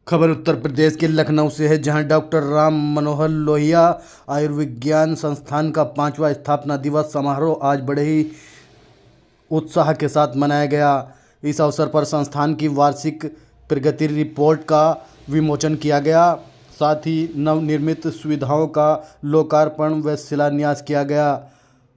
खबर उत्तर प्रदेश के लखनऊ से है, जहां डॉक्टर राम मनोहर लोहिया आयुर्विज्ञान संस्थान का 5वां स्थापना दिवस समारोह आज बड़े ही उत्साह के साथ मनाया गया। इस अवसर पर संस्थान की वार्षिक प्रगति रिपोर्ट का विमोचन किया गया। साथ ही नवनिर्मित सुविधाओं का लोकार्पण व शिलान्यास किया गया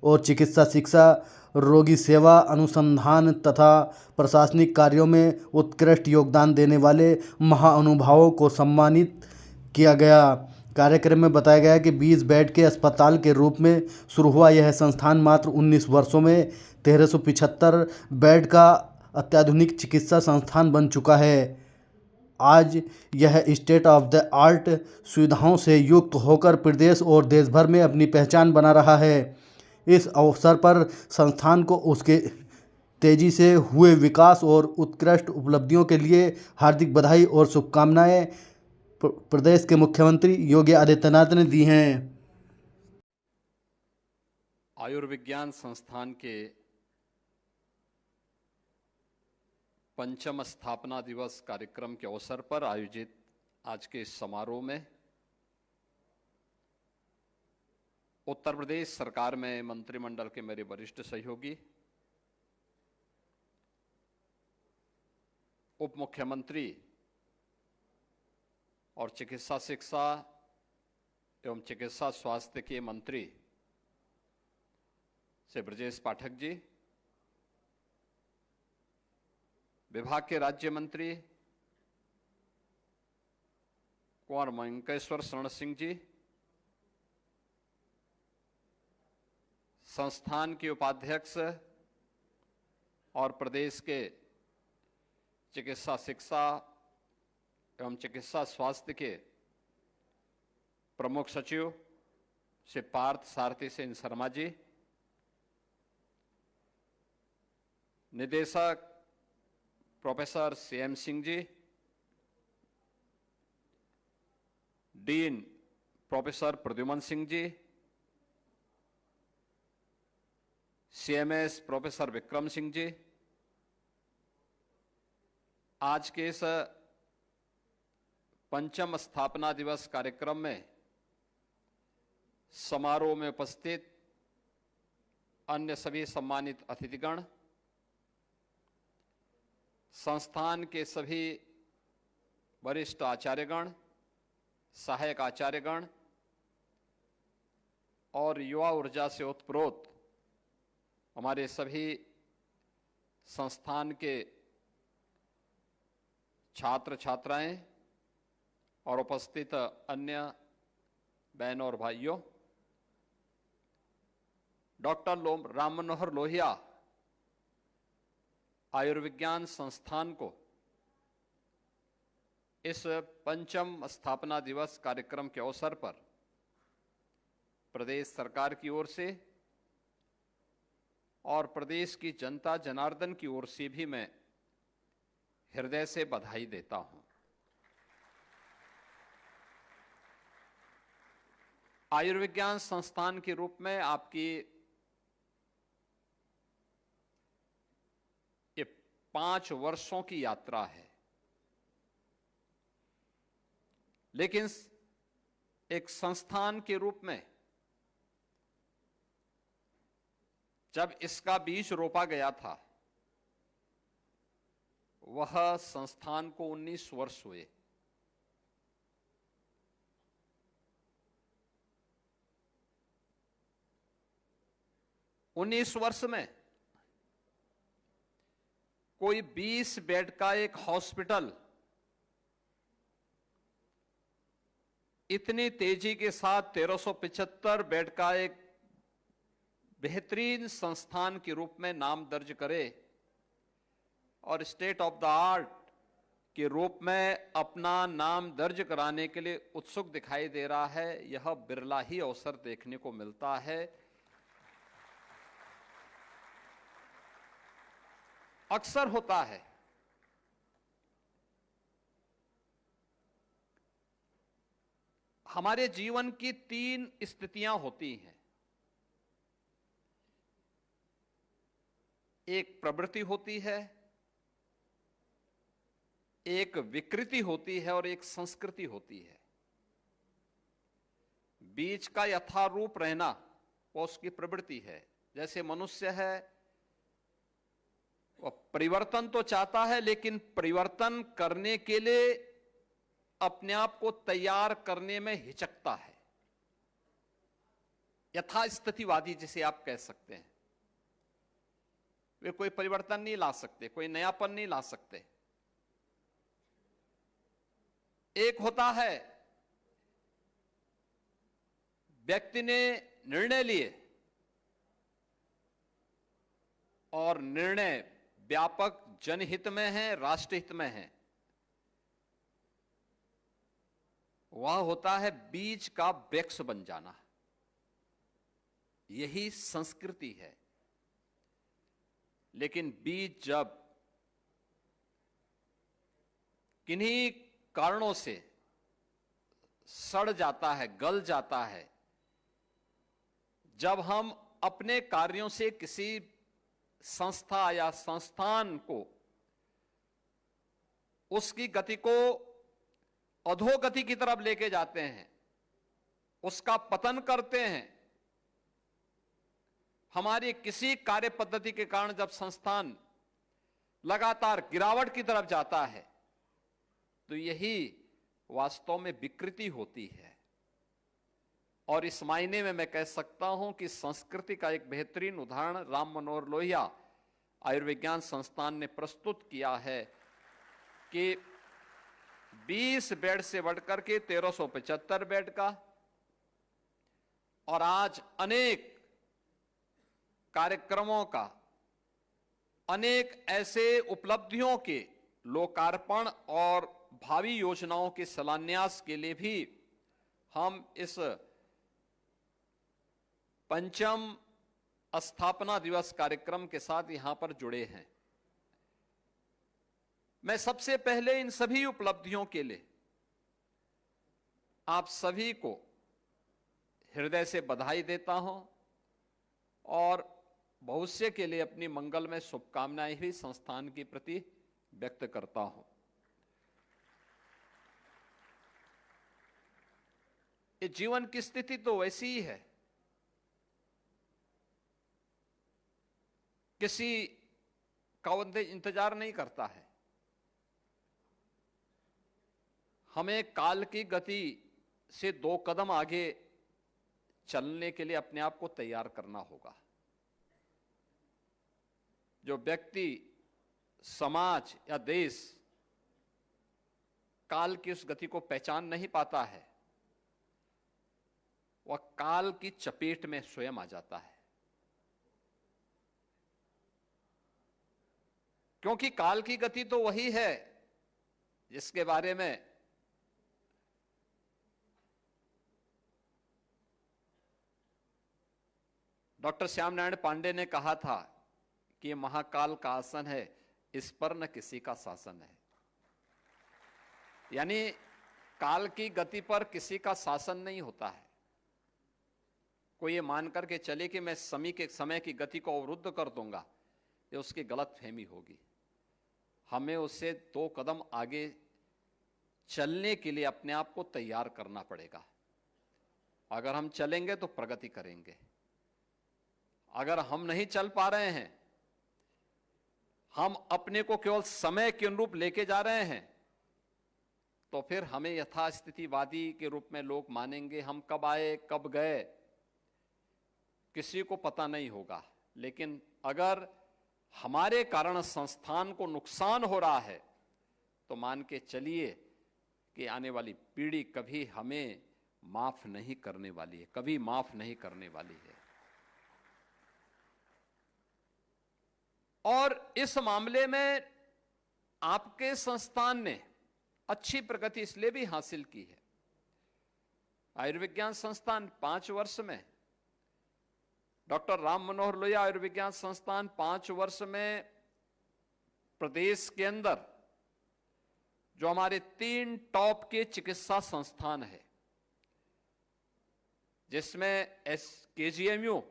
और चिकित्सा शिक्षा, रोगी सेवा, अनुसंधान तथा प्रशासनिक कार्यों में उत्कृष्ट योगदान देने वाले महानुभावों को सम्मानित किया गया। कार्यक्रम में बताया गया कि 20 बेड के अस्पताल के रूप में शुरू हुआ यह संस्थान मात्र 19 वर्षों में 1375 बेड का अत्याधुनिक चिकित्सा संस्थान बन चुका है। आज यह स्टेट ऑफ द आर्ट सुविधाओं से युक्त होकर प्रदेश और देश भर में अपनी पहचान बना रहा है। इस अवसर पर संस्थान को उसके तेजी से हुए विकास और उत्कृष्ट उपलब्धियों के लिए हार्दिक बधाई और शुभकामनाएं प्रदेश के मुख्यमंत्री योगी आदित्यनाथ ने दी हैं। आयुर्विज्ञान संस्थान के 5वां स्थापना दिवस कार्यक्रम के अवसर पर आयोजित आज के इस समारोह में उत्तर प्रदेश सरकार में मंत्रिमंडल के मेरे वरिष्ठ सहयोगी, उप मुख्यमंत्री और चिकित्सा शिक्षा एवं चिकित्सा स्वास्थ्य के मंत्री श्री ब्रजेश पाठक जी, विभाग के राज्य मंत्री कुंवर मयंकेश्वर शरण सिंह जी, संस्थान के उपाध्यक्ष और प्रदेश के चिकित्सा शिक्षा एवं चिकित्सा स्वास्थ्य के प्रमुख सचिव श्री पार्थ सारथी सिंह शर्मा जी, निदेशक professor CM Singh ji, dean professor Pradyuman Singh ji, CMS professor Vikram Singh ji, आज के इस 5वां स्थापना दिवस कार्यक्रम में समारोह में उपस्थित अन्य सभी सम्मानित अतिथिगण, संस्थान के सभी वरिष्ठ आचार्यगण, सहायक आचार्यगण और युवा ऊर्जा से ओतप्रोत हमारे सभी संस्थान के छात्र छात्राएं और उपस्थित अन्य बहनों और भाइयों, डॉक्टर राम मनोहर लोहिया आयुर्विज्ञान संस्थान को इस 5वां स्थापना दिवस कार्यक्रम के अवसर पर प्रदेश सरकार की ओर से और प्रदेश की जनता जनार्दन की ओर से भी मैं हृदय से बधाई देता हूं। आयुर्विज्ञान संस्थान के रूप में आपकी ये 5 वर्षों की यात्रा है, लेकिन एक संस्थान के रूप में जब इसका बीज रोपा गया था, वह संस्थान को 19 वर्ष हुए। उन्नीस वर्ष में कोई 20 बेड का एक हॉस्पिटल इतनी तेजी के साथ 1375 बेड का एक बेहतरीन संस्थान के रूप में नाम दर्ज करे और स्टेट ऑफ द आर्ट के रूप में अपना नाम दर्ज कराने के लिए उत्सुक दिखाई दे रहा है, यह बिरला ही अवसर देखने को मिलता है। अक्सर होता है हमारे जीवन की 3 स्थितियां होती हैं। एक प्रवृत्ति होती है, एक विकृति होती है और एक संस्कृति होती है। बीच का यथारूप रहना वो उसकी प्रवृत्ति है। जैसे मनुष्य है, वह परिवर्तन तो चाहता है, लेकिन परिवर्तन करने के लिए अपने आप को तैयार करने में हिचकता है। यथास्थितिवादी जिसे आप कह सकते हैं, वे कोई परिवर्तन नहीं ला सकते, कोई नयापन नहीं ला सकते। एक होता है व्यक्ति ने निर्णय लिए और निर्णय व्यापक जनहित में है, राष्ट्रहित में है। वह होता है बीज का वृक्ष बन जाना। यही संस्कृति है। लेकिन बीज जब किन्हीं कारणों से सड़ जाता है, गल जाता है, जब हम अपने कार्यों से किसी संस्था या संस्थान को, उसकी गति को अधोगति की तरफ लेके जाते हैं, उसका पतन करते हैं, हमारी किसी कार्य पद्धति के कारण जब संस्थान लगातार गिरावट की तरफ जाता है, तो यही वास्तव में विकृति होती है। और इस मायने में मैं कह सकता हूं कि संस्कृति का एक बेहतरीन उदाहरण राम मनोहर लोहिया आयुर्विज्ञान संस्थान ने प्रस्तुत किया है कि 20 बेड से बढ़कर के 1375 बेड का, और आज अनेक कार्यक्रमों का, अनेक ऐसे उपलब्धियों के लोकार्पण और भावी योजनाओं के शिलान्यास के लिए भी हम इस 5वां स्थापना दिवस कार्यक्रम के साथ यहां पर जुड़े हैं। मैं सबसे पहले इन सभी उपलब्धियों के लिए आप सभी को हृदय से बधाई देता हूं और भविष्य के लिए अपनी मंगलमय शुभकामनाएं भी संस्थान के प्रति व्यक्त करता हूं। ये जीवन की स्थिति तो वैसी ही है। किसी का इंतजार नहीं करता है। हमें काल की गति से 2 कदम आगे चलने के लिए अपने आप को तैयार करना होगा। जो व्यक्ति, समाज या देश काल की उस गति को पहचान नहीं पाता है, वह काल की चपेट में स्वयं आ जाता है। क्योंकि काल की गति तो वही है जिसके बारे में डॉक्टर श्याम नारायण पांडे ने कहा था कि महाकाल का आसन है, इस पर न किसी का शासन है। यानी काल की गति पर किसी का शासन नहीं होता है। कोई ये मान करके चले कि मैं समय की गति को अवरुद्ध कर दूंगा, ये उसकी गलत फहमी होगी। हमें उससे 2 कदम आगे चलने के लिए अपने आप को तैयार करना पड़ेगा। अगर हम चलेंगे तो प्रगति करेंगे। अगर हम नहीं चल पा रहे हैं, हम अपने को केवल समय के अनुरूप लेके जा रहे हैं, तो फिर हमें यथास्थितिवादी के रूप में लोग मानेंगे। हम कब आए कब गए किसी को पता नहीं होगा। लेकिन अगर हमारे कारण संस्थान को नुकसान हो रहा है, तो मान के चलिए कि आने वाली पीढ़ी कभी हमें माफ नहीं करने वाली है, कभी माफ नहीं करने वाली है। और इस मामले में आपके संस्थान ने अच्छी प्रगति इसलिए भी हासिल की है। आयुर्विज्ञान संस्थान 5 वर्ष में, डॉक्टर राम मनोहर लोहिया आयुर्विज्ञान संस्थान 5 वर्ष में प्रदेश के अंदर जो हमारे 3 टॉप के चिकित्सा संस्थान है, जिसमें KGMU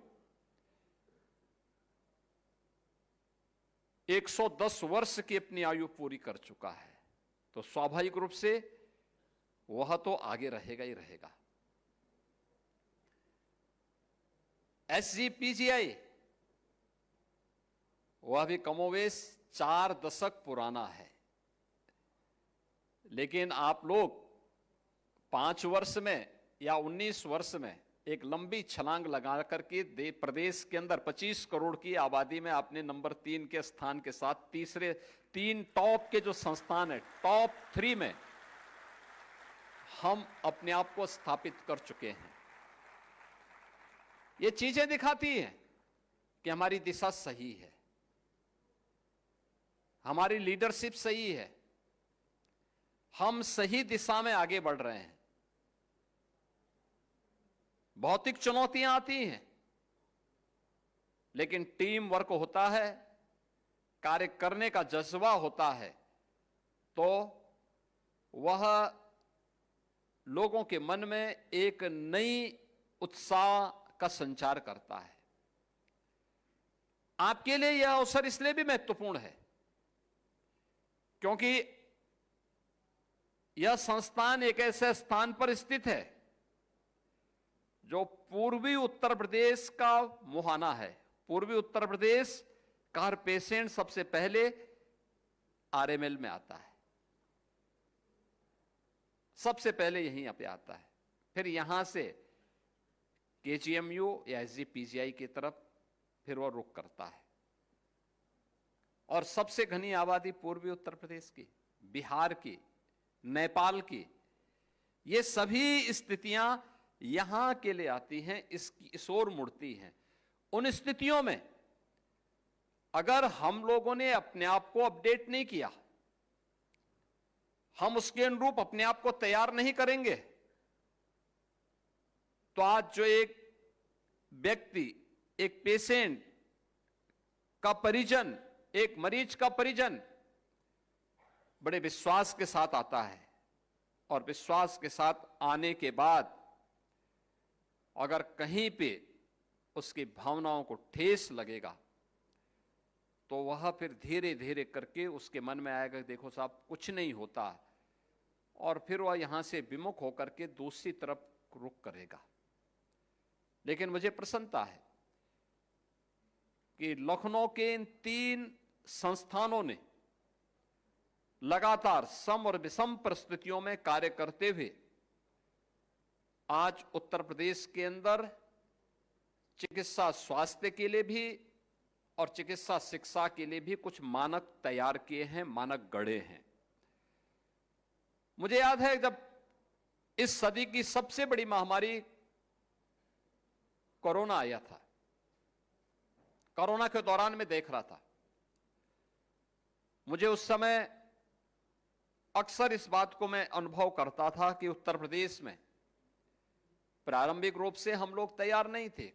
110 वर्ष की अपनी आयु पूरी कर चुका है, तो स्वाभाविक रूप से वह तो आगे रहेगा ही रहेगा। SGPGI वह भी कमोवेश 4 दशक पुराना है, लेकिन आप लोग 5 वर्ष में या 19 वर्ष में एक लंबी छलांग लगा करके प्रदेश के अंदर 25 करोड़ की आबादी में आपने नंबर 3 के स्थान के साथ तीसरे 3 टॉप के जो संस्थान है, टॉप 3 में हम अपने आप को स्थापित कर चुके हैं। ये चीजें दिखाती हैं कि हमारी दिशा सही है, हमारी लीडरशिप सही है, हम सही दिशा में आगे बढ़ रहे हैं। भौतिक चुनौतियां आती हैं, लेकिन टीम वर्क होता है, कार्य करने का जज्बा होता है, तो वह लोगों के मन में एक नई उत्साह का संचार करता है। आपके लिए यह अवसर इसलिए भी महत्वपूर्ण है क्योंकि यह संस्थान एक ऐसे स्थान पर स्थित है जो पूर्वी उत्तर प्रदेश का मुहाना है। पूर्वी उत्तर प्रदेश का हर पेशेंट सबसे पहले RML में आता है, सबसे पहले यहीं पे आता है, फिर यहां से KGMU या SGPGI की तरफ फिर वह रुख करता है। और सबसे घनी आबादी पूर्वी उत्तर प्रदेश की, बिहार की, नेपाल की, ये सभी स्थितियां यहां के लिए आती हैं, इस ओर मुड़ती हैं। उन स्थितियों में अगर हम लोगों ने अपने आप को अपडेट नहीं किया, हम उसके अनुरूप अपने आप को तैयार नहीं करेंगे, तो आज जो एक व्यक्ति, एक पेशेंट का परिजन, एक मरीज का परिजन बड़े विश्वास के साथ आता है, और विश्वास के साथ आने के बाद अगर कहीं पे उसकी भावनाओं को ठेस लगेगा, तो वह फिर धीरे धीरे करके उसके मन में आएगा, देखो साहब कुछ नहीं होता, और फिर वह यहां से विमुख होकर के दूसरी तरफ रुख करेगा। लेकिन मुझे प्रसन्नता है कि लखनऊ के इन 3 संस्थानों ने लगातार सम और विषम परिस्थितियों में कार्य करते हुए आज उत्तर प्रदेश के अंदर चिकित्सा स्वास्थ्य के लिए भी और चिकित्सा शिक्षा के लिए भी कुछ मानक तैयार किए हैं, मानक गढ़े हैं। मुझे याद है जब इस सदी की सबसे बड़ी महामारी कोरोना आया था, कोरोना के दौरान मैं देख रहा था, मुझे उस समय अक्सर इस बात को मैं अनुभव करता था कि उत्तर प्रदेश में प्रारंभिक रूप से हम लोग तैयार नहीं थे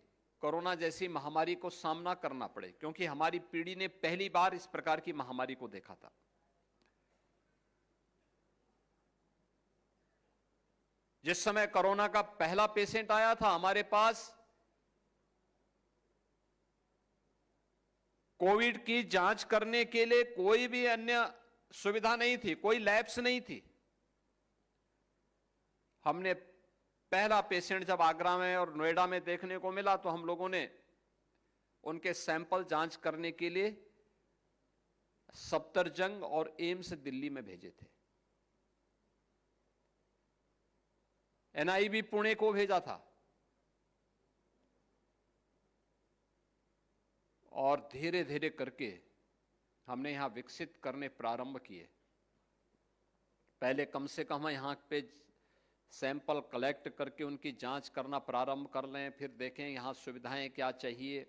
कोरोना जैसी महामारी को सामना करना पड़े, क्योंकि हमारी पीढ़ी ने पहली बार इस प्रकार की महामारी को देखा था। जिस समय कोरोना का पहला पेशेंट आया था, हमारे पास कोविड की जांच करने के लिए कोई भी अन्य सुविधा नहीं थी, कोई लैब्स नहीं थी। हमने पहला पेशेंट जब आगरा में और नोएडा में देखने को मिला, तो हम लोगों ने उनके सैंपल जांच करने के लिए सफदरजंग और एम्स दिल्ली में भेजे थे। NIV पुणे को भेजा था, और धीरे धीरे करके हमने यहां विकसित करने प्रारंभ किए। पहले कम से कम यहां पे सैंपल कलेक्ट करके उनकी जांच करना प्रारंभ कर लें, फिर देखें यहां सुविधाएं क्या चाहिए।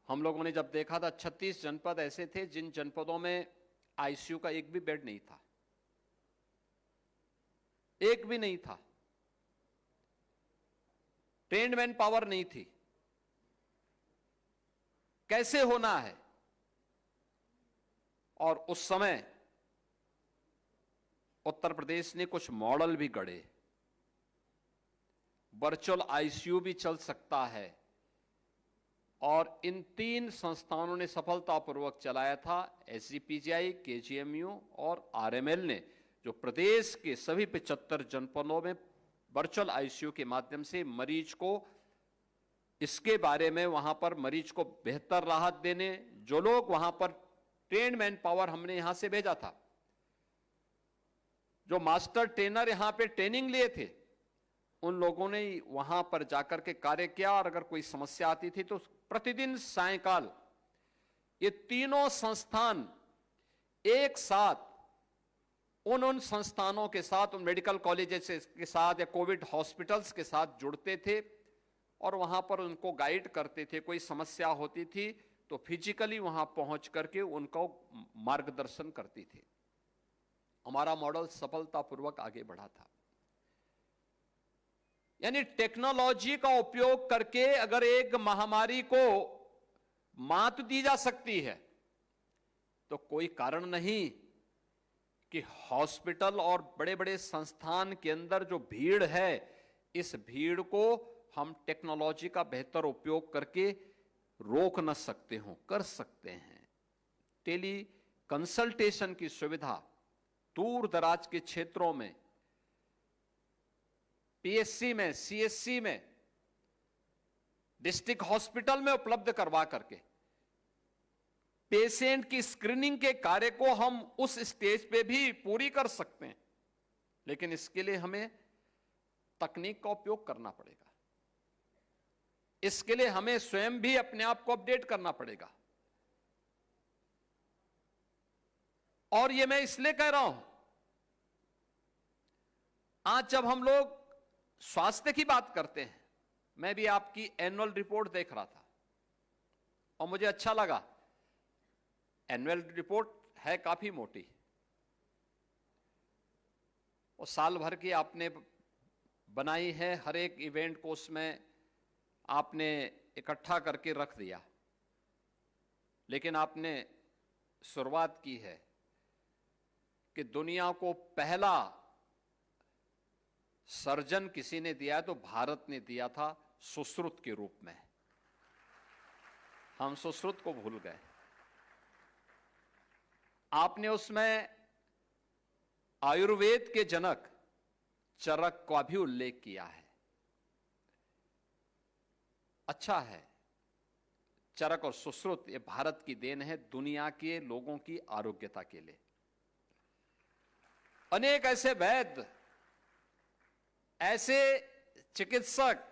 हम लोगों ने जब देखा था 36 जनपद ऐसे थे जिन जनपदों में ICU का एक भी बेड नहीं था, एक भी नहीं था, ट्रेन्ड मैन पावर नहीं थी। कैसे होना है? और उस समय उत्तर प्रदेश ने कुछ मॉडल भी गढ़े। वर्चुअल ICU भी चल सकता है, और इन 3 संस्थानों ने सफलतापूर्वक चलाया था। एसजीपीजीआई, केजीएमयू और आरएमएल ने, जो प्रदेश के सभी 75 जनपदों में वर्चुअल आईसीयू के माध्यम से मरीज को, इसके बारे में वहां पर मरीज को बेहतर राहत देने, जो लोग वहां पर ट्रेन्ड मैन पावर हमने यहां से भेजा था, जो मास्टर ट्रेनर यहां पे ट्रेनिंग लिए थे, उन लोगों ने वहां पर जाकर के कार्य किया। और अगर कोई समस्या आती थी तो प्रतिदिन सायंकाल ये तीनों संस्थान एक साथ उन संस्थानों के साथ, उन मेडिकल कॉलेजेस के साथ या कोविड हॉस्पिटल्स के साथ जुड़ते थे और वहां पर उनको गाइड करते थे। कोई समस्या होती थी तो फिजिकली वहां पहुंच करके उनको मार्गदर्शन करती थी। हमारा मॉडल सफलतापूर्वक आगे बढ़ा था। यानी टेक्नोलॉजी का उपयोग करके अगर एक महामारी को मात दी जा सकती है तो कोई कारण नहीं कि हॉस्पिटल और बड़े बड़े संस्थान के अंदर जो भीड़ है, इस भीड़ को हम टेक्नोलॉजी का बेहतर उपयोग करके रोक न सकते हो, कर सकते हैं। टेली कंसल्टेशन की सुविधा दूर दराज के क्षेत्रों में, पीएससी में, सीएससी में, डिस्ट्रिक्ट हॉस्पिटल में उपलब्ध करवा करके पेशेंट की स्क्रीनिंग के कार्य को हम उस स्टेज पे भी पूरी कर सकते हैं। लेकिन इसके लिए हमें तकनीक का उपयोग करना पड़ेगा। इसके लिए हमें स्वयं भी अपने आप को अपडेट करना पड़ेगा। और यह मैं इसलिए कह रहा हूं, आज जब हम लोग स्वास्थ्य की बात करते हैं, मैं भी आपकी एनुअल रिपोर्ट देख रहा था और मुझे अच्छा लगा। एनुअल रिपोर्ट है काफी मोटी, और साल भर की आपने बनाई है। हर एक इवेंट को उसमें आपने इकट्ठा करके रख दिया, लेकिन आपने शुरुआत की है कि दुनिया को पहला सर्जन किसी ने दिया है तो भारत ने दिया था, सुश्रुत के रूप में। हम सुश्रुत को भूल गए। आपने उसमें आयुर्वेद के जनक चरक का भी उल्लेख किया है। अच्छा है, चरक और सुश्रुत ये भारत की देन है दुनिया के लोगों की आरोग्यता के लिए। अनेक ऐसे वैद्य, ऐसे चिकित्सक,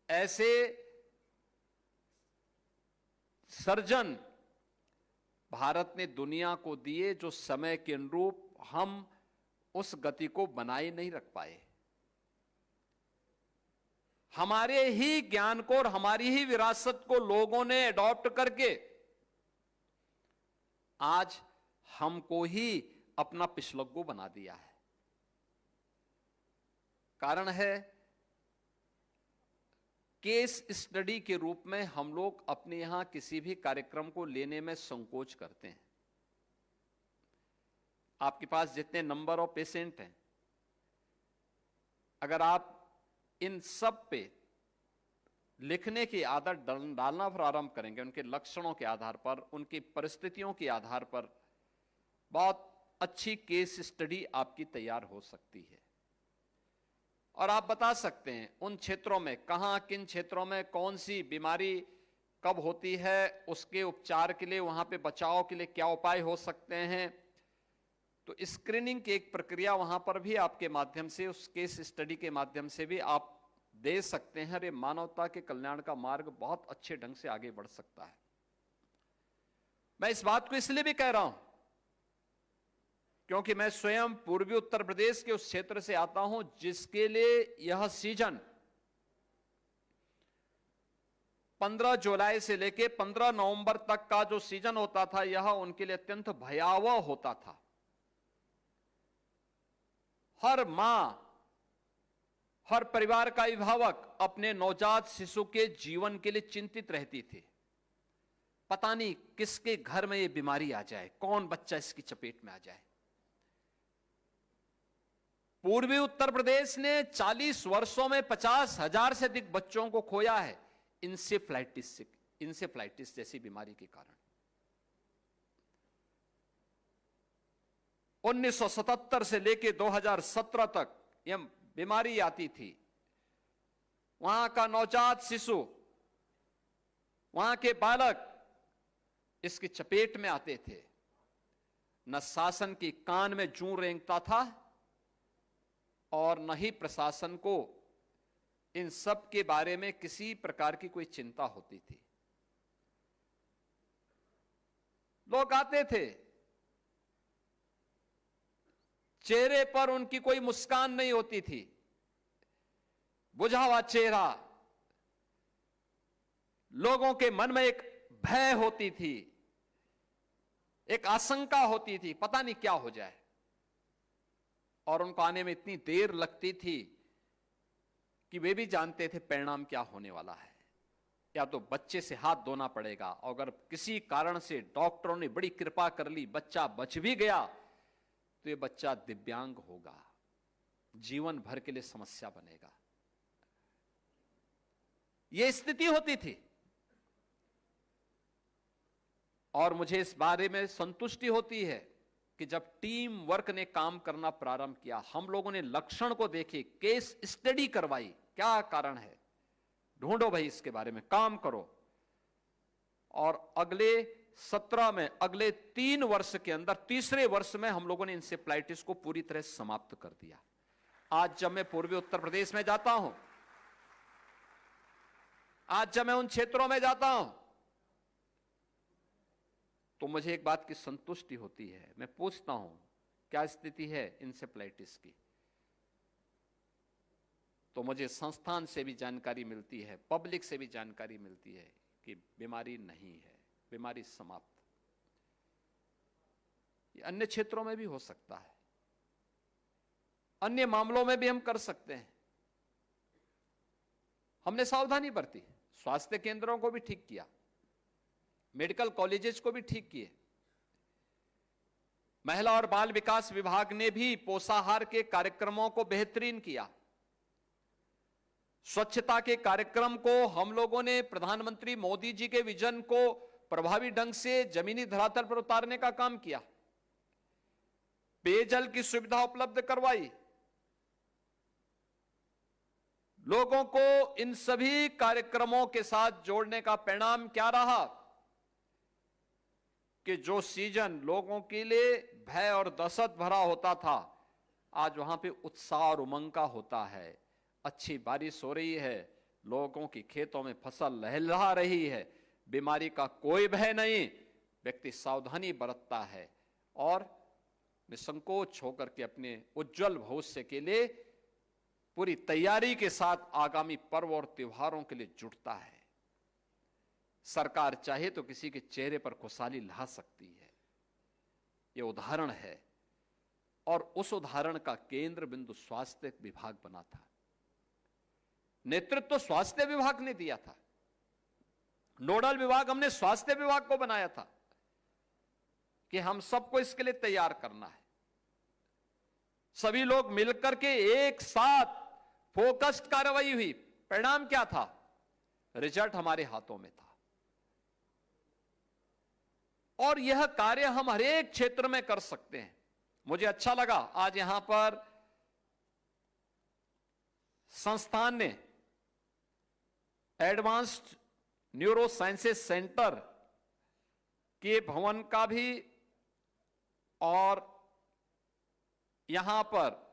ऐसे सर्जन भारत ने दुनिया को दिए, जो समय के अनुरूप हम उस गति को बनाए नहीं रख पाए। हमारे ही ज्ञान को और हमारी ही विरासत को लोगों ने अडॉप्ट करके आज हमको ही अपना पिछलग्गू बना दिया है। कारण है केस स्टडी के रूप में हम लोग अपने यहां किसी भी कार्यक्रम को लेने में संकोच करते हैं। आपके पास जितने नंबर ऑफ पेशेंट हैं, अगर आप इन सब पे लिखने की आदत डालना प्रारंभ करेंगे, उनके लक्षणों के आधार पर, उनकी परिस्थितियों के आधार पर, बहुत अच्छी केस स्टडी आपकी तैयार हो सकती है। और आप बता सकते हैं उन क्षेत्रों में कहां, किन क्षेत्रों में कौन सी बीमारी कब होती है, उसके उपचार के लिए, वहां पे बचाव के लिए क्या उपाय हो सकते हैं। तो स्क्रीनिंग की एक प्रक्रिया वहां पर भी आपके माध्यम से, उस केस स्टडी के माध्यम से भी आप दे सकते हैं। अरे मानवता के कल्याण का मार्ग बहुत अच्छे ढंग से आगे बढ़ सकता है। मैं इस बात को इसलिए भी कह रहा हूं क्योंकि मैं स्वयं पूर्वी उत्तर प्रदेश के उस क्षेत्र से आता हूं जिसके लिए यह सीजन 15 जुलाई से लेकर 15 नवंबर तक का जो सीजन होता था, यह उनके लिए अत्यंत भयावह होता था। हर मां, हर परिवार का अभिभावक अपने नवजात शिशु के जीवन के लिए चिंतित रहती थी। पता नहीं किसके घर में यह बीमारी आ जाए, कौन बच्चा इसकी चपेट में आ जाए। पूर्वी उत्तर प्रदेश ने 40 वर्षों में 50,000 से अधिक बच्चों को खोया है। इंसेफ्लाइटिस जैसी बीमारी के कारण। 1977 से लेकर 2017 तक यह बीमारी आती थी। वहां का नवजात शिशु, वहां के बालक इसकी चपेट में आते थे। न शासन की कान में जूं रेंगता था और न ही प्रशासन को इन सब के बारे में किसी प्रकार की कोई चिंता होती थी। लोग आते थे, चेहरे पर उनकी कोई मुस्कान नहीं होती थी, बुझा हुआ चेहरा। लोगों के मन में एक भय होती थी, एक आशंका होती थी, पता नहीं क्या हो जाए। और उनको आने में इतनी देर लगती थी कि वे भी जानते थे परिणाम क्या होने वाला है। या तो बच्चे से हाथ धोना पड़ेगा, और अगर किसी कारण से डॉक्टरों ने बड़ी कृपा कर ली, बच्चा बच भी गया, तो ये बच्चा दिव्यांग होगा, जीवन भर के लिए समस्या बनेगा। यह स्थिति होती थी। और मुझे इस बारे में संतुष्टि होती है कि जब टीम वर्क ने काम करना प्रारंभ किया, हम लोगों ने लक्षण को देखे, केस स्टडी करवाई, क्या कारण है, ढूंढो भाई, इसके बारे में काम करो। और अगले 17 में, अगले 3 वर्ष के अंदर, तीसरे वर्ष में हम लोगों ने इंसेफ्लाइटिस को पूरी तरह समाप्त कर दिया। आज जब मैं पूर्वी उत्तर प्रदेश में जाता हूं, आज जब मैं उन क्षेत्रों में जाता हूं, तो मुझे एक बात की संतुष्टि होती है। मैं पूछता हूं क्या स्थिति है इंसेफ्लाइटिस की, तो मुझे संस्थान से भी जानकारी मिलती है, पब्लिक से भी जानकारी मिलती है कि बीमारी नहीं है, बीमारी समाप्त। ये अन्य क्षेत्रों में भी हो सकता है, अन्य मामलों में भी हम कर सकते हैं। हमने सावधानी बरती, स्वास्थ्य केंद्रों को भी ठीक किया, मेडिकल कॉलेजेस को भी ठीक किए। महिला और बाल विकास विभाग ने भी पोषाहार के कार्यक्रमों को बेहतरीन किया। स्वच्छता के कार्यक्रम को हम लोगों ने प्रधानमंत्री मोदी जी के विजन को प्रभावी ढंग से जमीनी धरातल पर उतारने का काम किया। पेयजल की सुविधा उपलब्ध करवाई। लोगों को इन सभी कार्यक्रमों के साथ जोड़ने का परिणाम क्या रहा कि जो सीजन लोगों के लिए भय और दहशत भरा होता था, आज वहां पे उत्साह और उमंग का होता है। अच्छी बारिश हो रही है, लोगों की खेतों में फसल लहलहा रही है, बीमारी का कोई भय नहीं, व्यक्ति सावधानी बरतता है और निसंकोच होकर के अपने उज्जवल भविष्य के लिए पूरी तैयारी के साथ आगामी पर्व और त्योहारों के लिए जुटता है। सरकार चाहे तो किसी के चेहरे पर खुशहाली ला सकती है। यह उदाहरण है, और उस उदाहरण का केंद्र बिंदु स्वास्थ्य विभाग बना था। नेतृत्व तो स्वास्थ्य विभाग ने दिया था, नोडल विभाग हमने स्वास्थ्य विभाग को बनाया था कि हम सबको इसके लिए तैयार करना है। सभी लोग मिलकर के एक साथ फोकस्ड कार्रवाई हुई। परिणाम क्या था? रिजल्ट हमारे हाथों में था। और यह कार्य हम हर एक क्षेत्र में कर सकते हैं। मुझे अच्छा लगा आज यहां पर संस्थान ने एडवांस्ड न्यूरो साइंसेस सेंटर के भवन का भी और यहां पर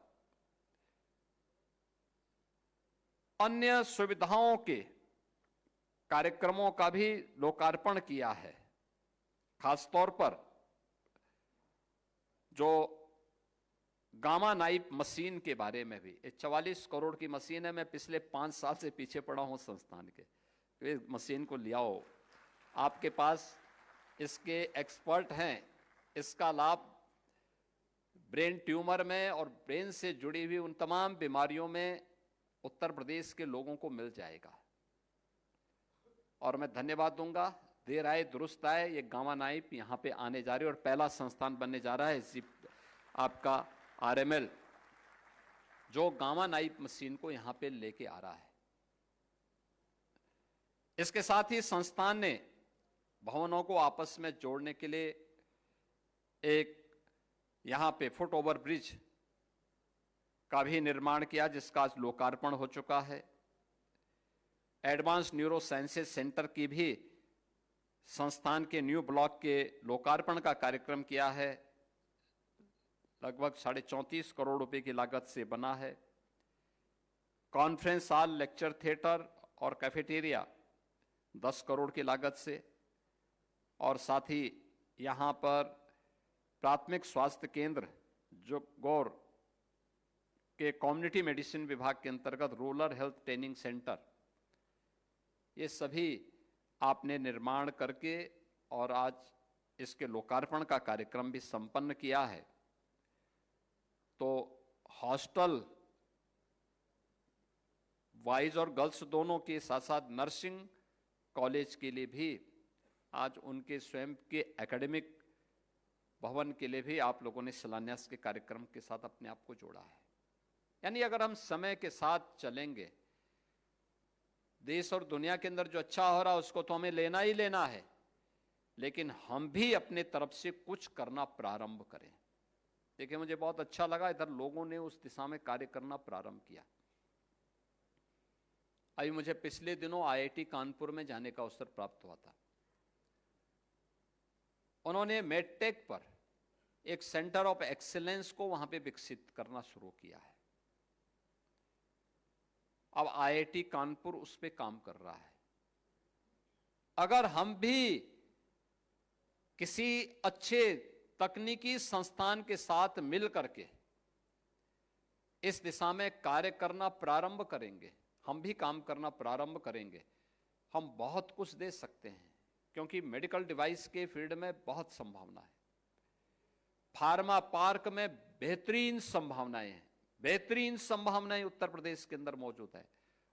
अन्य सुविधाओं के कार्यक्रमों का भी लोकार्पण किया है। खासतौर पर जो गामा नाइफ मशीन के बारे में भी, 44 करोड़ की मशीन है। मैं पिछले 5 साल से पीछे पड़ा हूं संस्थान के, तो इस मशीन को ले आओ, आपके पास इसके एक्सपर्ट हैं। इसका लाभ ब्रेन ट्यूमर में और ब्रेन से जुड़ी हुई उन तमाम बीमारियों में उत्तर प्रदेश के लोगों को मिल जाएगा। और मैं धन्यवाद दूंगा, देर आए दुरुस्त आए, ये गामा नाइफ यहां पे आने जा रही है और पहला संस्थान बनने जा रहा है इसी आपका आरएमएल, जो गामा नाइफ मशीन को यहां पे लेके आ रहा है। इसके साथ ही संस्थान ने भवनों को आपस में जोड़ने के लिए एक यहां पे फुट ओवर ब्रिज का भी निर्माण किया, जिसका आज लोकार्पण हो चुका है। एडवांस न्यूरो साइंसेज सेंटर की भी संस्थान के न्यू ब्लॉक के लोकार्पण का कार्यक्रम किया है। लगभग 34.5 करोड़ रुपए की लागत से बना है। कॉन्फ्रेंस हॉल, लेक्चर थिएटर और कैफेटेरिया 10 करोड़ की लागत से, और साथ ही यहां पर प्राथमिक स्वास्थ्य केंद्र जो गौर के कम्युनिटी मेडिसिन विभाग के अंतर्गत रूरल हेल्थ ट्रेनिंग सेंटर, ये सभी आपने निर्माण करके और आज इसके लोकार्पण का कार्यक्रम भी संपन्न किया है। तो हॉस्टल बॉयज और गर्ल्स दोनों के साथ साथ नर्सिंग कॉलेज के लिए भी आज उनके स्वयं के एकेडमिक भवन के लिए भी आप लोगों ने शिलान्यास के कार्यक्रम के साथ अपने आप को जोड़ा है। यानी अगर हम समय के साथ चलेंगे, देश और दुनिया के अंदर जो अच्छा हो रहा है उसको तो हमें लेना ही लेना है, लेकिन हम भी अपने तरफ से कुछ करना प्रारंभ करें। देखिए, मुझे बहुत अच्छा लगा, इधर लोगों ने उस दिशा में कार्य करना प्रारंभ किया। अभी मुझे पिछले दिनों आईआईटी कानपुर में जाने का अवसर प्राप्त हुआ था। उन्होंने मेडटेक पर एक सेंटर ऑफ एक्सीलेंस को वहां पे विकसित करना शुरू किया है। अब आईआईटी कानपुर उस पे काम कर रहा है। अगर हम भी किसी अच्छे तकनीकी संस्थान के साथ मिल करके इस दिशा में कार्य करना प्रारंभ करेंगे, हम भी काम करना प्रारंभ करेंगे, हम बहुत कुछ दे सकते हैं। क्योंकि मेडिकल डिवाइस के फील्ड में बहुत संभावना है। फार्मा पार्क में बेहतरीन संभावनाएं हैं, बेहतरीन संभावनाएं उत्तर प्रदेश के अंदर मौजूद है।